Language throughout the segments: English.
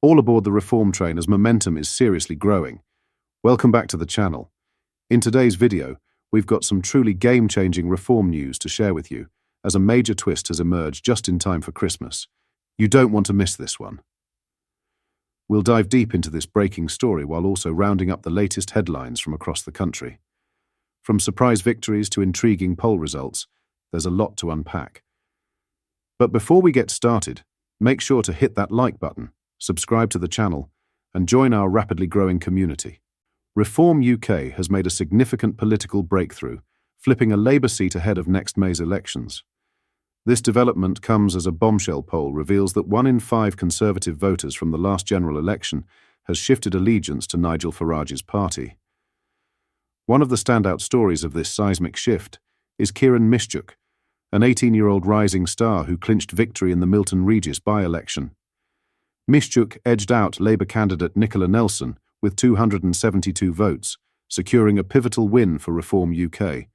All aboard the reform train as momentum is seriously growing. Welcome back to the channel. In today's video, we've got some truly game-changing reform news to share with you, as a major twist has emerged just in time for Christmas. You don't want to miss this one. We'll dive deep into this breaking story while also rounding up the latest headlines from across the country. From surprise victories to intriguing poll results, there's a lot to unpack. But before we get started, make sure to hit that like button, subscribe to the channel, and join our rapidly growing community. Reform UK has made a significant political breakthrough, flipping a Labour seat ahead of next May's elections. This development comes as a bombshell poll reveals that 1 in 5 Conservative voters from the last general election has shifted allegiance to Nigel Farage's party. One of the standout stories of this seismic shift is Keir, an 18-year-old rising star who clinched victory in the Milton Regis by-election. Mishchuk edged out Labour candidate Nicola Nelson with 272 votes, securing a pivotal win for Reform UK.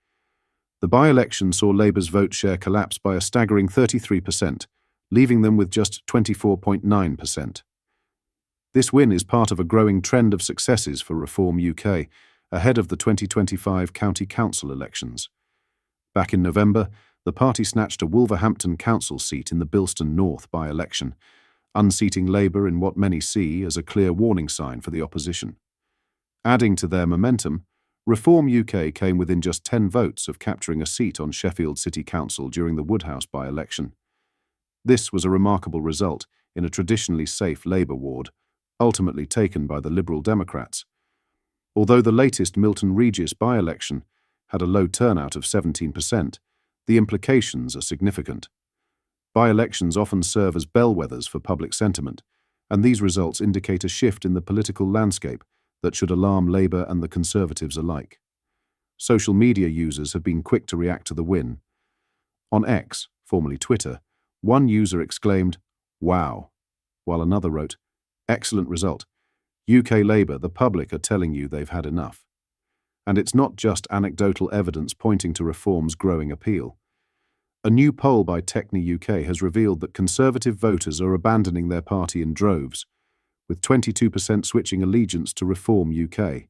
The by-election saw Labour's vote share collapse by a staggering 33%, leaving them with just 24.9%. This win is part of a growing trend of successes for Reform UK, ahead of the 2025 county council elections. Back in November, the party snatched a Wolverhampton council seat in the Bilston North by-election, unseating Labour in what many see as a clear warning sign for the opposition. Adding to their momentum, Reform UK came within just 10 votes of capturing a seat on Sheffield City Council during the Woodhouse by-election. This was a remarkable result in a traditionally safe Labour ward, ultimately taken by the Liberal Democrats. Although the latest Milton Regis by-election had a low turnout of 17%, the implications are significant. By-elections often serve as bellwethers for public sentiment, and these results indicate a shift in the political landscape that should alarm Labour and the Conservatives alike. Social media users have been quick to react to the win. On X, formerly Twitter, one user exclaimed, "Wow," while another wrote, "Excellent result. UK Labour, the public are telling you they've had enough." And it's not just anecdotal evidence pointing to Reform's growing appeal. A new poll by Techni UK has revealed that Conservative voters are abandoning their party in droves, with 22% switching allegiance to Reform UK.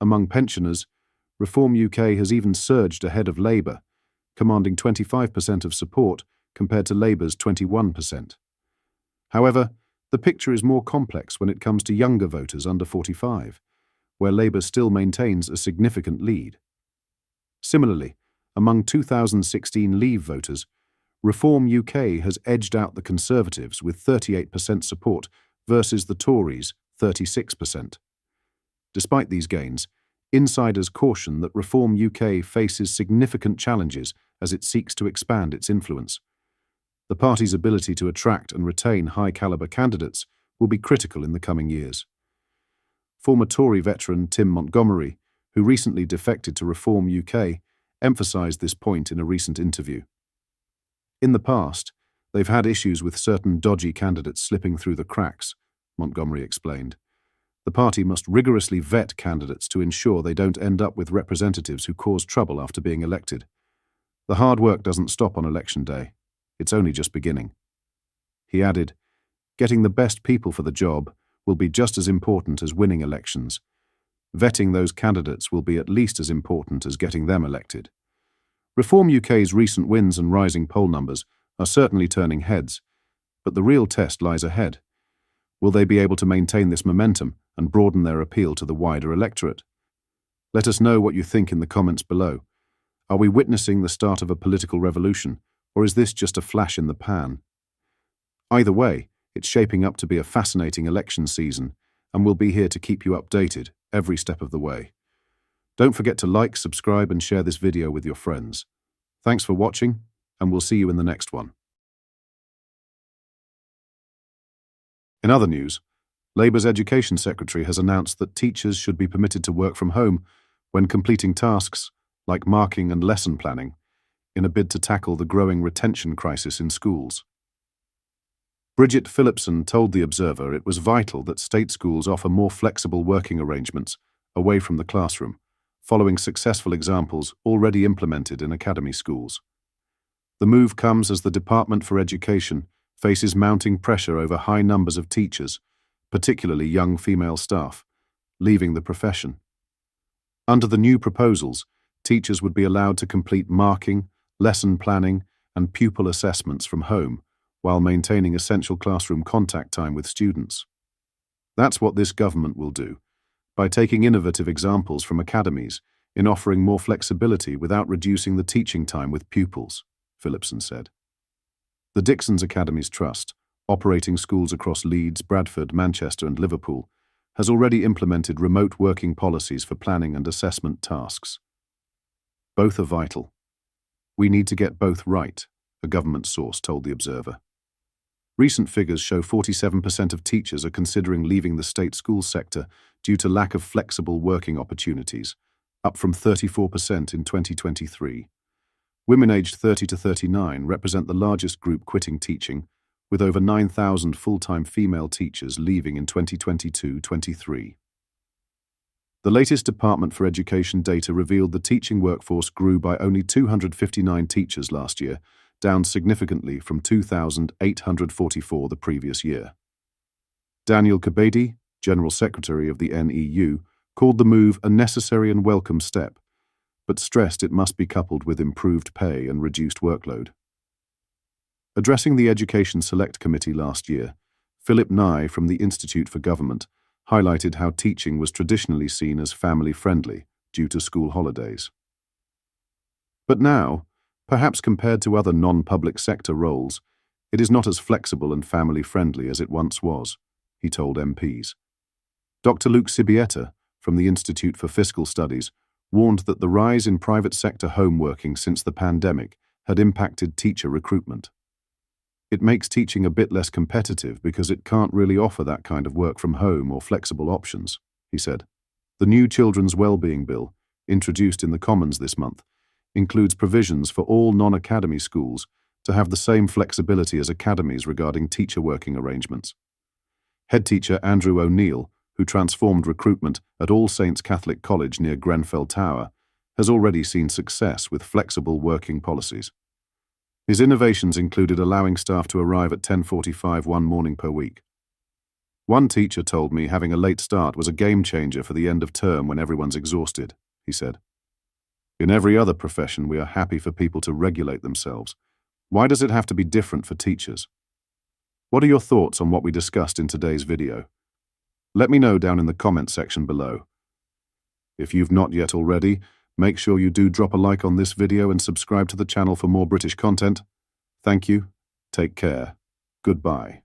Among pensioners, Reform UK has even surged ahead of Labour, commanding 25% of support compared to Labour's 21%. However, the picture is more complex when it comes to younger voters under 45, where Labour still maintains a significant lead. Similarly, among 2016 Leave voters, Reform UK has edged out the Conservatives with 38% support versus the Tories' 36%. Despite these gains, insiders caution that Reform UK faces significant challenges as it seeks to expand its influence. The party's ability to attract and retain high-caliber candidates will be critical in the coming years. Former Tory veteran Tim Montgomery, who recently defected to Reform UK, emphasised this point in a recent interview. In the past, they've had issues with certain dodgy candidates slipping through the cracks, Montgomery explained. The party must rigorously vet candidates to ensure they don't end up with representatives who cause trouble after being elected. The hard work doesn't stop on election day. It's only just beginning. He added, "Getting the best people for the job will be just as important as winning elections. Vetting those candidates will be at least as important as getting them elected." Reform UK's recent wins and rising poll numbers are certainly turning heads, but the real test lies ahead. Will they be able to maintain this momentum and broaden their appeal to the wider electorate? Let us know what you think in the comments below. Are we witnessing the start of a political revolution, or is this just a flash in the pan? Either way, it's shaping up to be a fascinating election season, and we'll be here to keep you updated every step of the way. Don't forget to like, subscribe, and share this video with your friends. Thanks for watching, and we'll see you in the next one. In other news, Labour's Education Secretary has announced that teachers should be permitted to work from home when completing tasks like marking and lesson planning, in a bid to tackle the growing retention crisis in schools. Bridget Phillipson told The Observer it was vital that state schools offer more flexible working arrangements away from the classroom, following successful examples already implemented in academy schools. The move comes as the Department for Education faces mounting pressure over high numbers of teachers, particularly young female staff, leaving the profession. Under the new proposals, teachers would be allowed to complete marking, lesson planning, and pupil assessments from home, while maintaining essential classroom contact time with students. That's what this government will do, by taking innovative examples from academies in offering more flexibility without reducing the teaching time with pupils, Phillipson said. The Dixon's Academies Trust, operating schools across Leeds, Bradford, Manchester and Liverpool, has already implemented remote working policies for planning and assessment tasks. Both are vital. We need to get both right, a government source told The Observer. Recent figures show 47% of teachers are considering leaving the state school sector due to lack of flexible working opportunities, up from 34% in 2023. Women aged 30 to 39 represent the largest group quitting teaching, with over 9,000 full-time female teachers leaving in 2022-23. The latest Department for Education data revealed the teaching workforce grew by only 259 teachers last year, down significantly from 2,844 the previous year. Daniel Kebede, General Secretary of the NEU, called the move a necessary and welcome step, but stressed it must be coupled with improved pay and reduced workload. Addressing the Education Select Committee last year, Philip Nye from the Institute for Government highlighted how teaching was traditionally seen as family-friendly due to school holidays. But now, perhaps compared to other non-public sector roles, it is not as flexible and family-friendly as it once was, he told MPs. Dr. Luke Sibieta from the Institute for Fiscal Studies warned that the rise in private sector home working since the pandemic had impacted teacher recruitment. It makes teaching a bit less competitive because it can't really offer that kind of work from home or flexible options, he said. The new Children's Wellbeing Bill, introduced in the Commons this month, includes provisions for all non-academy schools to have the same flexibility as academies regarding teacher working arrangements. Head teacher Andrew O'Neill, who transformed recruitment at All Saints Catholic College near Grenfell Tower, has already seen success with flexible working policies. His innovations included allowing staff to arrive at 10:45 one morning per week. One teacher told me having a late start was a game changer for the end of term when everyone's exhausted, he said. In every other profession, we are happy for people to regulate themselves. Why does it have to be different for teachers? What are your thoughts on what we discussed in today's video? Let me know down in the comment section below. If you've not yet already, make sure you do drop a like on this video and subscribe to the channel for more British content. Thank you. Take care. Goodbye.